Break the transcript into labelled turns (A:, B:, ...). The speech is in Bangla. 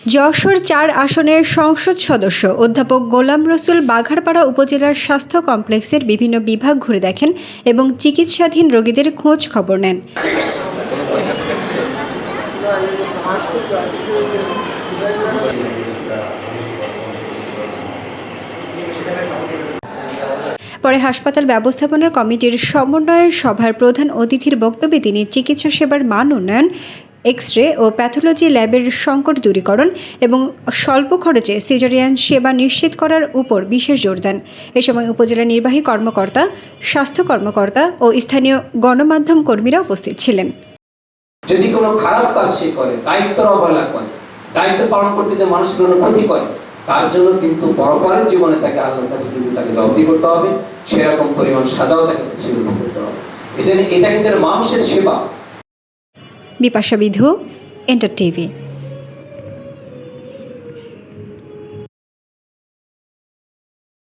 A: যশোর ৪ আসনের সংসদ সদস্য অধ্যাপক গোলাম রসুল বাঘারপাড়া উপজেলার স্বাস্থ্য কমপ্লেক্সের বিভিন্ন বিভাগ ঘুরে দেখেন এবং চিকিৎসাধীন রোগীদের খোঁজ খবর নেন। পরে হাসপাতাল ব্যবস্থাপনা কমিটির সমন্বয় সভার প্রধান অতিথির বক্তব্যে তিনি চিকিৎসা সেবার মান উন্নয়ন, এক্স-রে ও প্যাথোলজি ল্যাবের সংকট দূরীকরণ এবং স্বল্প খরচে সিজারিয়ান সেবা নিশ্চিত করার উপর বিশেষ জোর দেন। এ সময় উপজেলা নির্বাহী কর্মকর্তা, স্বাস্থ্য কর্মকর্তা ও স্থানীয় গণমাধ্যম কর্মীরা উপস্থিত ছিলেন।
B: যদি কোনো খারাপ কাজ সে করে, দায়িত্বের অবহেলা করে, দায়িত্ব পালন করতে যে মানুষের কোনো ক্ষতি করে, তার জন্য কিন্তু পরপরের জীবনে তাকে আল্লাহর কাছে কিন্তু তাকে জবাবদিহি করতে হবে, সেরকম পরিমাণ সাজাও তাকে সেগুলো করতে হবে। এই জন্য এটা কিন্তু মানুষের সেবা।
A: বিপাশা বিধু, এন্টার টিভি।